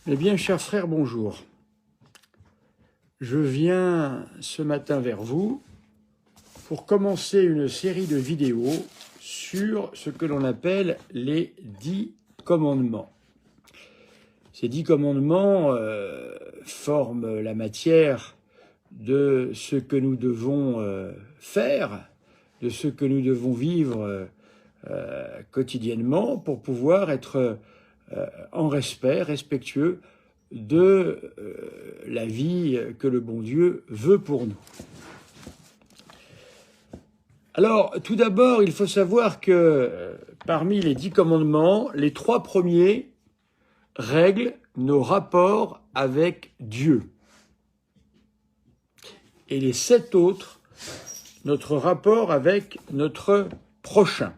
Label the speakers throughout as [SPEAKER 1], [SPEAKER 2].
[SPEAKER 1] Eh bien, chers frères, bonjour. Je viens ce matin vers vous pour commencer une série de vidéos sur ce que l'on appelle les 10 commandements. Ces 10 commandements forment la matière de ce que nous devons faire, de ce que nous devons vivre quotidiennement pour pouvoir être en respect, respectueux de la vie que le bon Dieu veut pour nous. Alors, tout d'abord, il faut savoir que parmi les 10 commandements, les 3 premiers règlent nos rapports avec Dieu. Et les 7 autres, notre rapport avec notre prochain.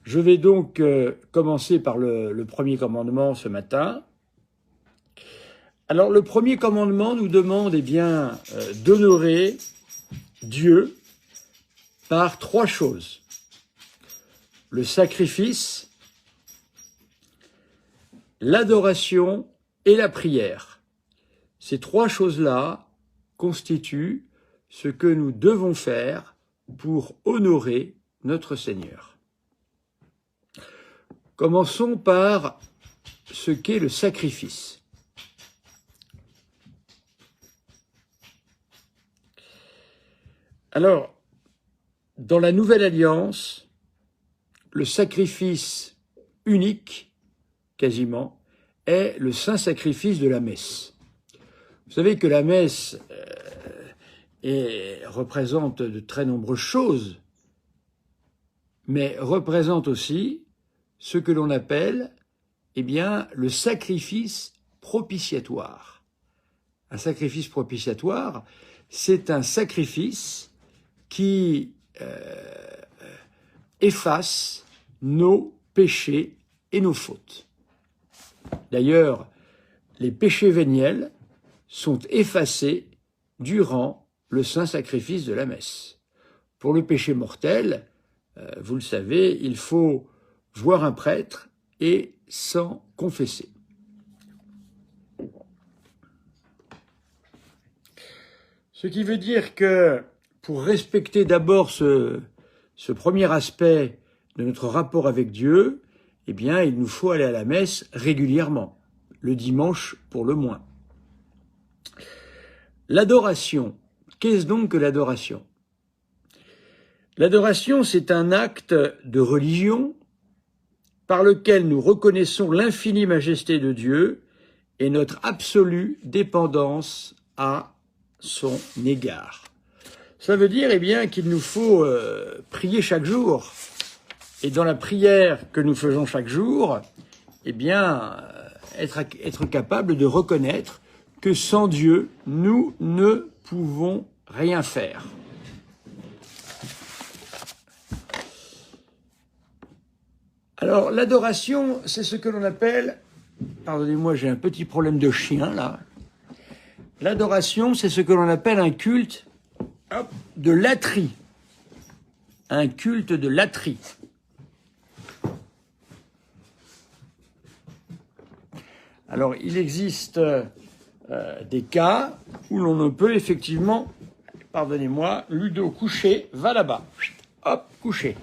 [SPEAKER 1] Je vais donc commencer par le premier commandement ce matin. Alors, le premier commandement nous demande d'honorer Dieu par 3 choses. Le sacrifice, l'adoration et la prière. Ces 3 choses-là constituent ce que nous devons faire pour honorer notre Seigneur. Commençons par ce qu'est le sacrifice. Alors, dans la Nouvelle Alliance, le sacrifice unique, quasiment, est le saint sacrifice de la messe. Vous savez que la messe représente de très nombreuses choses, mais représente aussi ce que l'on appelle le sacrifice propitiatoire. Un sacrifice propitiatoire, c'est un sacrifice qui efface nos péchés et nos fautes. D'ailleurs, les péchés véniels sont effacés durant le saint sacrifice de la messe. Pour le péché mortel, vous le savez, il faut voir un prêtre et s'en confesser. Ce qui veut dire que pour respecter d'abord ce premier aspect de notre rapport avec Dieu, il nous faut aller à la messe régulièrement, le dimanche pour le moins. L'adoration. Qu'est-ce donc que l'adoration? L'adoration, c'est un acte de religion par lequel nous reconnaissons l'infinie majesté de Dieu et notre absolue dépendance à son égard. Ça veut dire qu'il nous faut prier chaque jour. Et dans la prière que nous faisons chaque jour, être capable de reconnaître que sans Dieu, nous ne pouvons rien faire. Alors, l'adoration, c'est ce que l'on appelle, pardonnez-moi, j'ai un petit problème de chien, là. L'adoration, c'est ce que l'on appelle un culte de latrie. Un culte de latrie. Alors, il existe des cas où l'on ne peut effectivement, pardonnez-moi, Ludo, coucher, va là-bas. Hop, coucher.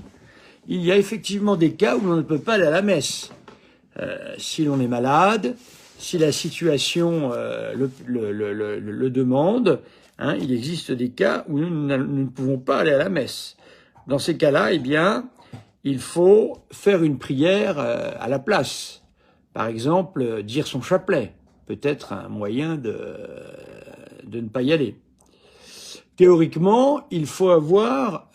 [SPEAKER 1] Il y a effectivement des cas où l'on ne peut pas aller à la messe. Si l'on est malade, si la situation le demande, il existe des cas où nous ne pouvons pas aller à la messe. Dans ces cas-là, il faut faire une prière à la place. Par exemple, dire son chapelet, peut-être un moyen de ne pas y aller. Théoriquement, il faut avoir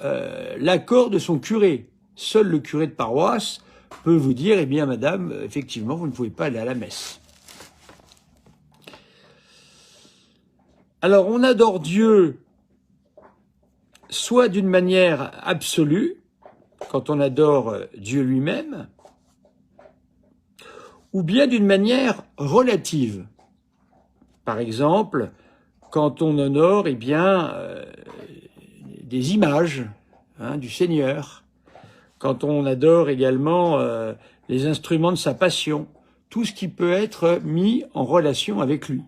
[SPEAKER 1] l'accord de son curé. Seul le curé de paroisse peut vous dire, madame, effectivement, vous ne pouvez pas aller à la messe. Alors, on adore Dieu soit d'une manière absolue, quand on adore Dieu lui-même, ou bien d'une manière relative. Par exemple, quand on honore des images du Seigneur, quand on adore également les instruments de sa passion, tout ce qui peut être mis en relation avec lui.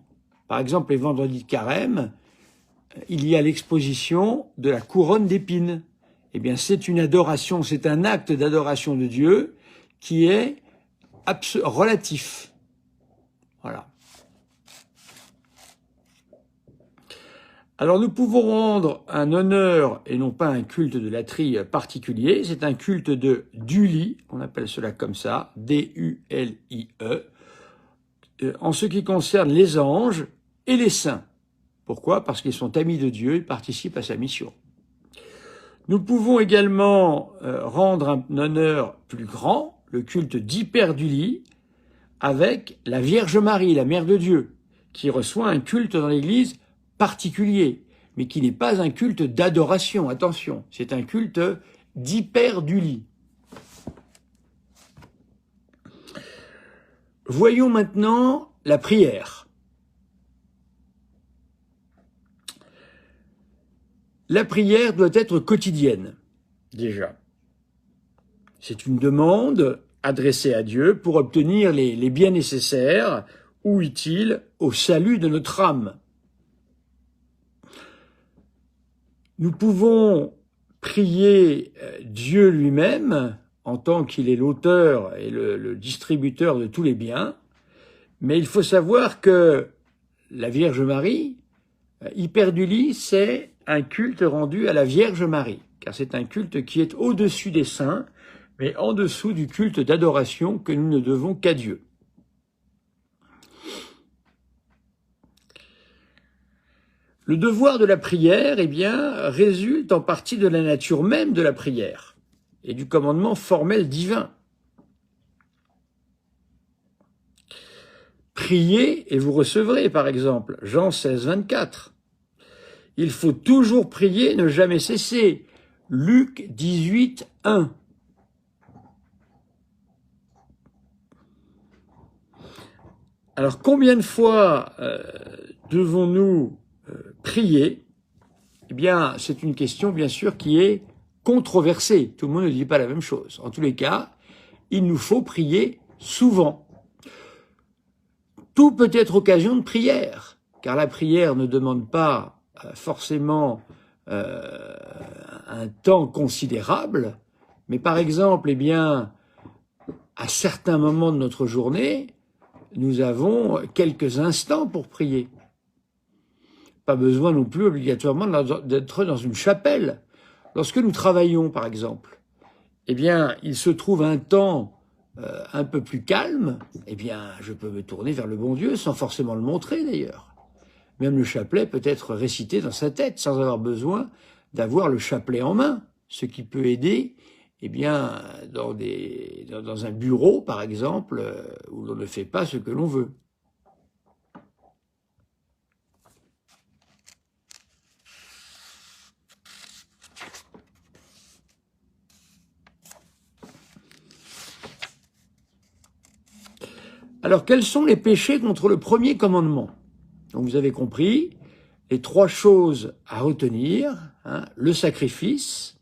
[SPEAKER 1] Par exemple, les vendredis de carême, il y a l'exposition de la couronne d'épines. Eh bien, c'est une adoration, c'est un acte d'adoration de Dieu qui est relatif. Voilà. Alors, nous pouvons rendre un honneur et non pas un culte de latrie particulier. C'est un culte de Duli, on appelle cela comme ça, D-U-L-I-E, en ce qui concerne les anges et les saints. Pourquoi? Parce qu'ils sont amis de Dieu, ils participent à sa mission. Nous pouvons également rendre un honneur plus grand, le culte d'Hyperdulie, avec la Vierge Marie, la Mère de Dieu, qui reçoit un culte dans l'Église particulier, mais qui n'est pas un culte d'adoration, attention, c'est un culte d'Hyperdulie. Voyons maintenant la prière. La prière doit être quotidienne, déjà. C'est une demande adressée à Dieu pour obtenir les biens nécessaires ou utiles au salut de notre âme. Nous pouvons prier Dieu lui-même en tant qu'il est l'auteur et le distributeur de tous les biens, mais il faut savoir que la Vierge Marie, Hyperdulie, c'est un culte rendu à la Vierge Marie, car c'est un culte qui est au-dessus des saints, mais en dessous du culte d'adoration que nous ne devons qu'à Dieu. Le devoir de la prière, eh bien, résulte en partie de la nature même de la prière et du commandement formel divin. Priez et vous recevrez, par exemple, Jean 16, 24. Il faut toujours prier, ne jamais cesser. Luc 18, 1. Alors, combien de fois devons-nous prier? Eh bien, c'est une question, bien sûr, qui est controversée. Tout le monde ne dit pas la même chose. En tous les cas, il nous faut prier souvent. Tout peut être occasion de prière, car la prière ne demande pas forcément un temps considérable, mais par exemple, eh bien, à certains moments de notre journée, nous avons quelques instants pour prier. Pas besoin non plus obligatoirement d'être dans une chapelle. Lorsque nous travaillons, par exemple, eh bien, il se trouve un temps un peu plus calme, eh bien, je peux me tourner vers le bon Dieu sans forcément le montrer d'ailleurs. Même le chapelet peut être récité dans sa tête sans avoir besoin d'avoir le chapelet en main, ce qui peut aider, eh bien, dans un bureau, par exemple, où l'on ne fait pas ce que l'on veut. Alors, quels sont les péchés contre le premier commandement? Donc, vous avez compris, les trois choses à retenir, hein, le sacrifice,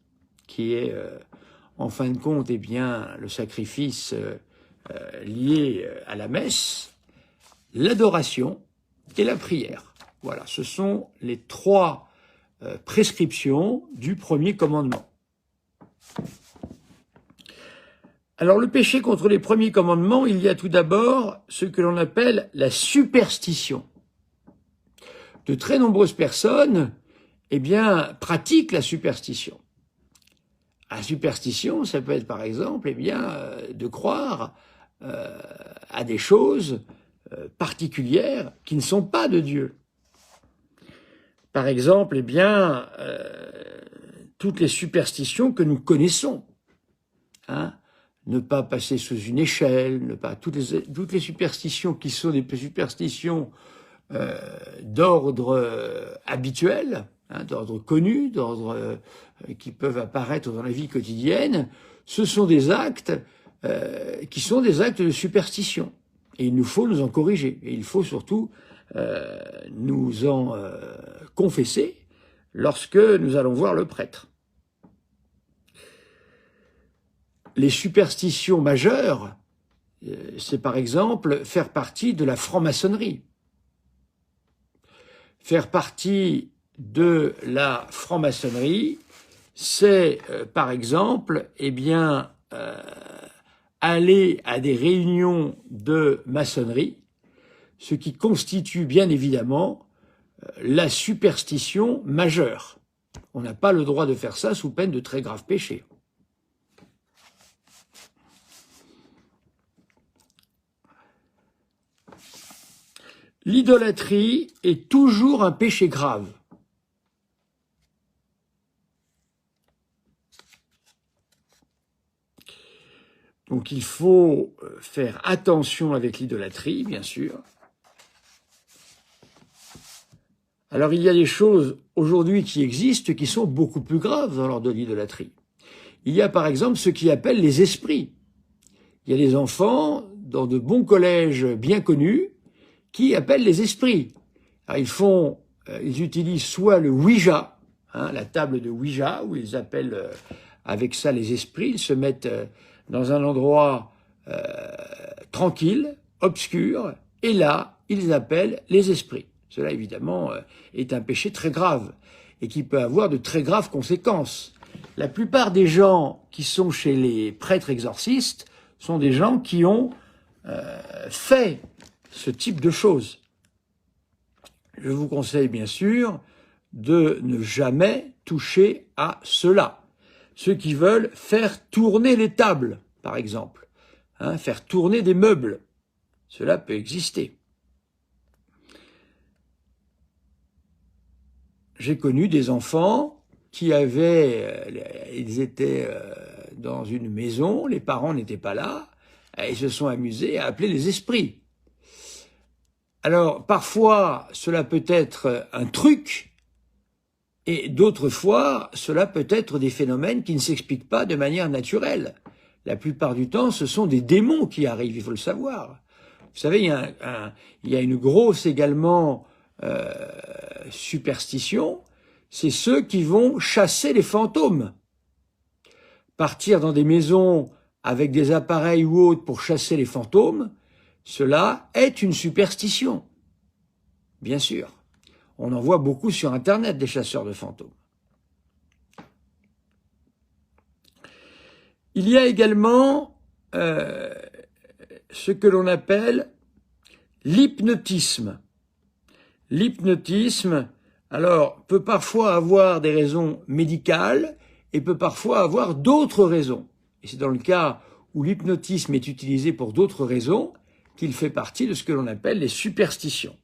[SPEAKER 1] qui est, en fin de compte, eh bien, le sacrifice lié à la messe, l'adoration et la prière. Voilà, ce sont les trois prescriptions du premier commandement. Alors, le péché contre les premiers commandements, il y a tout d'abord ce que l'on appelle la superstition. De très nombreuses personnes, eh bien, pratiquent la superstition. La superstition, ça peut être par exemple, eh bien, de croire à des choses particulières qui ne sont pas de Dieu. Par exemple, eh bien, toutes les superstitions que nous connaissons, hein, ne pas passer sous une échelle, ne pas toutes les superstitions qui sont des superstitions d'ordre habituel, hein, d'ordre connu, d'ordre qui peuvent apparaître dans la vie quotidienne, ce sont des actes qui sont des actes de superstition. Et il nous faut nous en corriger. Et il faut surtout nous en confesser lorsque nous allons voir le prêtre. les superstitions majeures, c'est par exemple faire partie de la franc-maçonnerie. Faire partie de la franc-maçonnerie, c'est par exemple, eh bien, aller à des réunions de maçonnerie, ce qui constitue bien évidemment la superstition majeure. On n'a pas le droit de faire ça sous peine de très graves péchés. L'idolâtrie est toujours un péché grave. Donc il faut faire attention avec l'idolâtrie, bien sûr. Alors il y a des choses aujourd'hui qui existent qui sont beaucoup plus graves dans l'ordre de l'idolâtrie. Il y a par exemple ce qu'ils appellent les esprits. Il y a des enfants dans de bons collèges bien connus qui appellent les esprits. Alors ils utilisent soit le Ouija, la table de Ouija, où ils appellent avec ça les esprits. Ils se mettent dans un endroit tranquille, obscur, et là, ils appellent les esprits. Cela, évidemment, est un péché très grave et qui peut avoir de très graves conséquences. La plupart des gens qui sont chez les prêtres exorcistes sont des gens qui ont fait ce type de choses. Je vous conseille, bien sûr, de ne jamais toucher à cela. Ceux qui veulent faire tourner les tables, par exemple, faire tourner des meubles, cela peut exister. J'ai connu des enfants qui ils étaient dans une maison, les parents n'étaient pas là, et ils se sont amusés à appeler les esprits. Alors, parfois, cela peut être un truc, et d'autres fois, cela peut être des phénomènes qui ne s'expliquent pas de manière naturelle. La plupart du temps, ce sont des démons qui arrivent, il faut le savoir. Vous savez, il y a une grosse également superstition, c'est ceux qui vont chasser les fantômes. Partir dans des maisons avec des appareils ou autres pour chasser les fantômes, cela est une superstition, bien sûr. On en voit beaucoup sur Internet, des chasseurs de fantômes. Il y a également ce que l'on appelle l'hypnotisme. L'hypnotisme, alors, peut parfois avoir des raisons médicales et peut parfois avoir d'autres raisons. Et c'est dans le cas où l'hypnotisme est utilisé pour d'autres raisons qu'il fait partie de ce que l'on appelle les superstitions.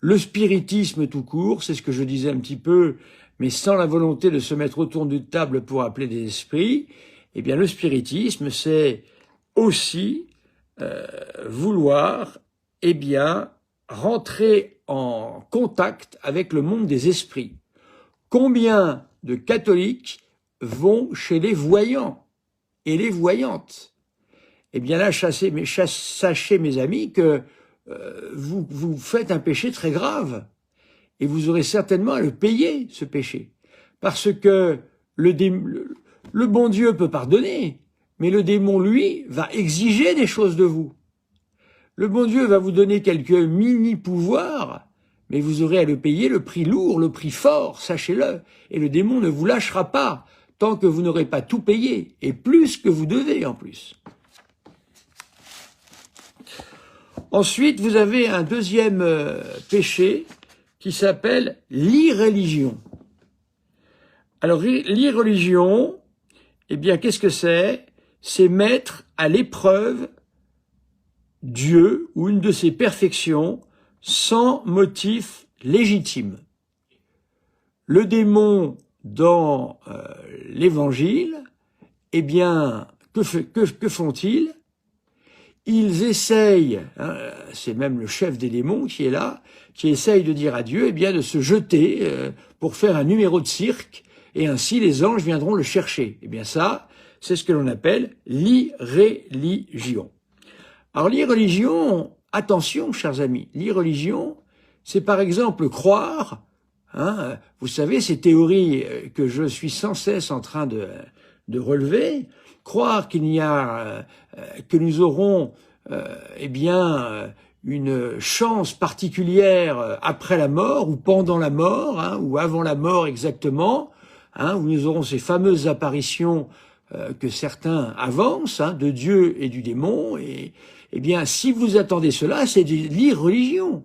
[SPEAKER 1] Le spiritisme tout court, c'est ce que je disais un petit peu, mais sans la volonté de se mettre autour d'une table pour appeler des esprits, eh bien le spiritisme, c'est aussi vouloir, eh bien, rentrer en contact avec le monde des esprits. Combien de catholiques vont chez les voyants et les voyantes? Eh bien là, sachez mes amis que vous faites un péché très grave et vous aurez certainement à le payer, ce péché. Parce que le bon Dieu peut pardonner, mais le démon, lui, va exiger des choses de vous. Le bon Dieu va vous donner quelques mini-pouvoirs, mais vous aurez à le payer le prix lourd, le prix fort, sachez-le. Et le démon ne vous lâchera pas tant que vous n'aurez pas tout payé, et plus que vous devez en plus. Ensuite, vous avez un deuxième péché qui s'appelle l'irréligion. Alors, l'irréligion, eh bien, qu'est-ce que c'est? C'est mettre à l'épreuve Dieu ou une de ses perfections sans motif légitime. Le démon dans l'Évangile, eh bien, que font-ils? Ils essayent, c'est même le chef des démons qui est là, qui essaye de dire à Dieu, eh bien, de se jeter pour faire un numéro de cirque, et ainsi les anges viendront le chercher. Eh bien ça, c'est ce que l'on appelle l'irréligion. Alors l'irréligion, attention chers amis, l'irréligion, c'est par exemple croire, vous savez, ces théories que je suis sans cesse en train de de relever, croire qu'il n'y a que nous aurons eh bien une chance particulière après la mort ou pendant la mort, hein, ou avant la mort exactement, hein, où nous aurons ces fameuses apparitions que certains avancent, hein, de Dieu et du démon. Et eh bien, si vous attendez cela, c'est de l'irreligion.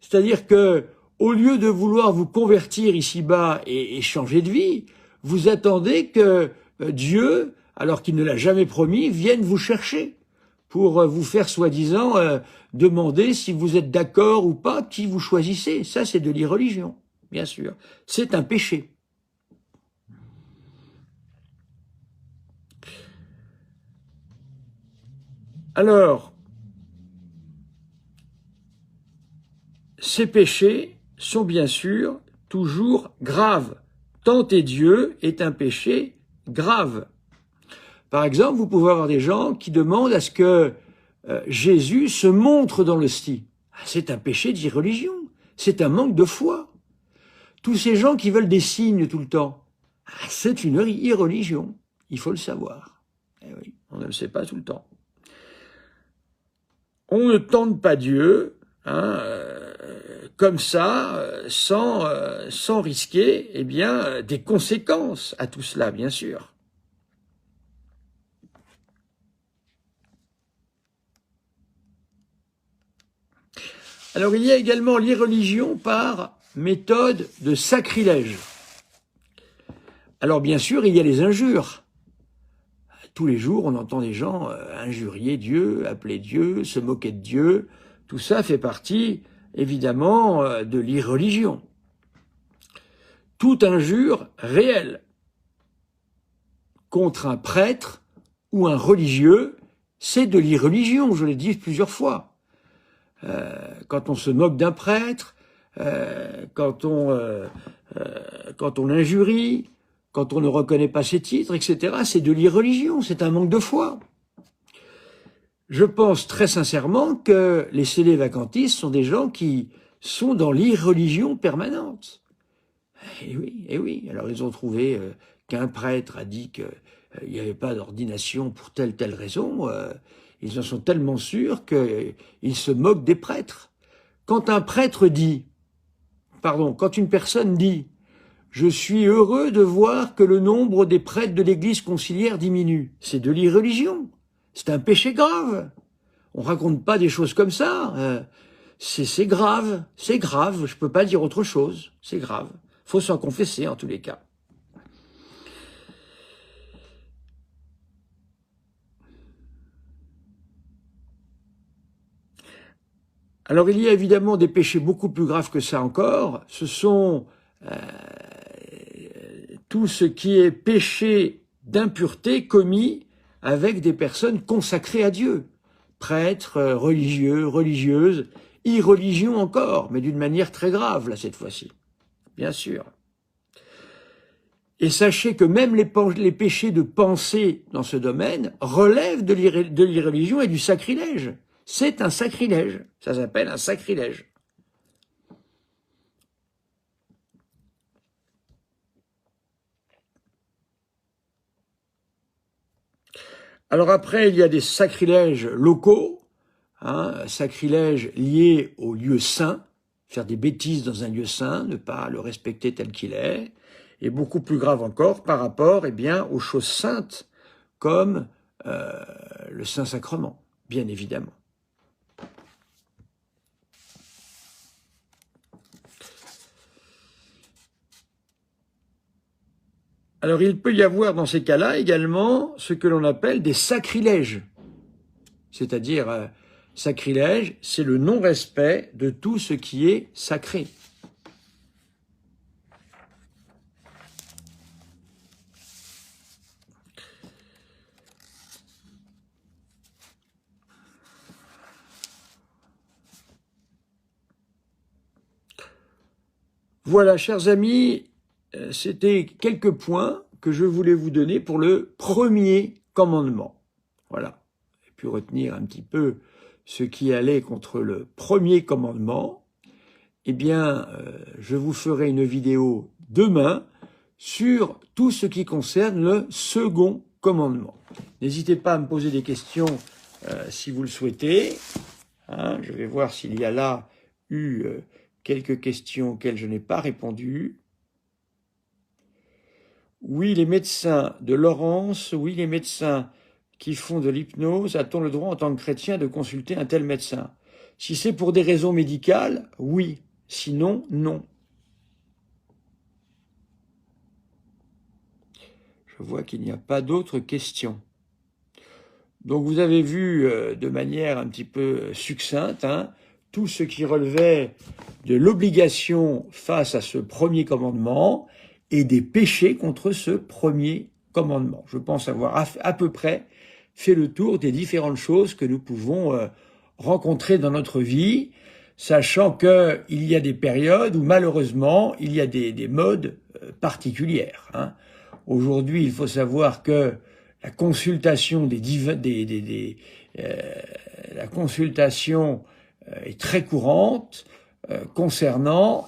[SPEAKER 1] C'est-à-dire que, au lieu de vouloir vous convertir ici-bas et changer de vie, vous attendez que Dieu, alors qu'il ne l'a jamais promis, vienne vous chercher pour vous faire soi-disant demander si vous êtes d'accord ou pas, qui vous choisissez. Ça, c'est de l'irreligion, bien sûr. C'est un péché. Alors, ces péchés sont bien sûr toujours graves. Tenter Dieu est un péché grave. Par exemple, vous pouvez avoir des gens qui demandent à ce que Jésus se montre dans l'hostie. C'est un péché d'irreligion. C'est un manque de foi. Tous ces gens qui veulent des signes tout le temps, c'est une irreligion. Il faut le savoir. Eh oui, on ne le sait pas tout le temps. On ne tente pas Dieu, hein, comme ça, sans risquer, eh bien, des conséquences à tout cela, bien sûr. Alors, il y a également l'irreligion par méthode de sacrilège. Alors, bien sûr, il y a les injures. Tous les jours, on entend des gens injurier Dieu, appeler Dieu, se moquer de Dieu. Tout ça fait partie, évidemment, de l'irreligion. Toute injure réelle contre un prêtre ou un religieux, c'est de l'irreligion, je l'ai dit plusieurs fois. Quand on se moque d'un prêtre, quand on l'injurie, quand on ne reconnaît pas ses titres, etc., c'est de l'irreligion, c'est un manque de foi. Je pense très sincèrement que les scélés-vacantistes sont des gens qui sont dans l'irreligion permanente. Et oui, alors ils ont trouvé qu'un prêtre a dit qu'il n'y avait pas d'ordination pour telle raison, ils en sont tellement sûrs qu'ils se moquent des prêtres. Quand un prêtre dit, quand une personne dit « Je suis heureux de voir que le nombre des prêtres de l'église conciliaire diminue », c'est de l'irreligion, c'est un péché grave. On raconte pas des choses comme ça, c'est grave, je peux pas dire autre chose, c'est grave. Faut s'en confesser en tous les cas. Alors il y a évidemment des péchés beaucoup plus graves que ça encore. Ce sont tout ce qui est péché d'impureté commis avec des personnes consacrées à Dieu. Prêtres, religieux, religieuses, irreligion encore, mais d'une manière très grave là cette fois-ci. Bien sûr. Et sachez que même les péchés de pensée dans ce domaine relèvent de l'irreligion et du sacrilège. C'est un sacrilège, ça s'appelle un sacrilège. Alors après, il y a des sacrilèges locaux, hein, sacrilèges liés au lieu saint, faire des bêtises dans un lieu saint, ne pas le respecter tel qu'il est, et beaucoup plus grave encore par rapport, eh bien, aux choses saintes, comme le Saint-Sacrement, bien évidemment. Alors, il peut y avoir dans ces cas-là également ce que l'on appelle des sacrilèges. C'est-à-dire, sacrilège, c'est le non-respect de tout ce qui est sacré. Voilà, chers amis, c'était quelques points que je voulais vous donner pour le premier commandement. Voilà. Et puis retenir un petit peu ce qui allait contre le premier commandement. Eh bien, je vous ferai une vidéo demain sur tout ce qui concerne le second commandement. N'hésitez pas à me poser des questions si vous le souhaitez. Je vais voir s'il y a là eu quelques questions auxquelles je n'ai pas répondu. Oui, les médecins de Laurence, oui, les médecins qui font de l'hypnose, a-t-on le droit en tant que chrétien de consulter un tel médecin? Si c'est pour des raisons médicales, oui. Sinon, non. Je vois qu'il n'y a pas d'autres questions. Donc vous avez vu de manière un petit peu succincte tout ce qui relevait de l'obligation face à ce premier commandement et des péchés contre ce premier commandement. Je pense avoir à peu près fait le tour des différentes choses que nous pouvons rencontrer dans notre vie, sachant qu'il y a des périodes où malheureusement il y a des modes particulières. Aujourd'hui, il faut savoir que la consultation la consultation est très courante concernant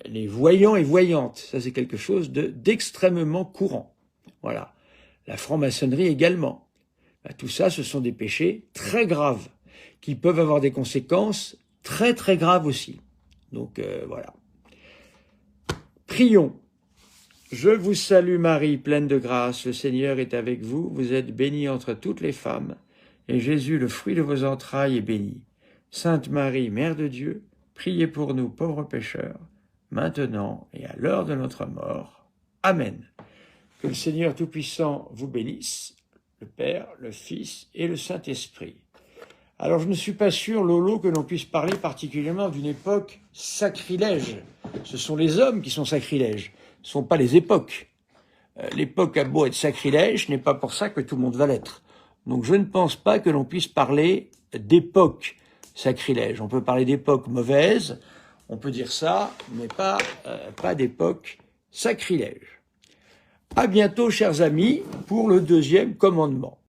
[SPEAKER 1] les voyants et voyantes. Ça, c'est quelque chose d'extrêmement courant. Voilà. La franc-maçonnerie également. Tout ça, ce sont des péchés très graves qui peuvent avoir des conséquences très très graves aussi. Donc voilà. Prions. Je vous salue Marie, pleine de grâce, le Seigneur est avec vous, vous êtes bénie entre toutes les femmes, et Jésus, le fruit de vos entrailles, est béni. Sainte Marie, Mère de Dieu, priez pour nous pauvres pécheurs, maintenant et à l'heure de notre mort. Amen. Que le Seigneur Tout-Puissant vous bénisse, le Père, le Fils et le Saint-Esprit. Alors je ne suis pas sûr, Lolo, que l'on puisse parler particulièrement d'une époque sacrilège. Ce sont les hommes qui sont sacrilèges. Ce ne sont pas les époques. L'époque a beau être sacrilège, ce n'est pas pour ça que tout le monde va l'être. Donc je ne pense pas que l'on puisse parler d'époque sacrilège. On peut parler d'époque mauvaise, on peut dire ça, mais pas d'époque sacrilège. À bientôt, chers amis, pour le deuxième commandement.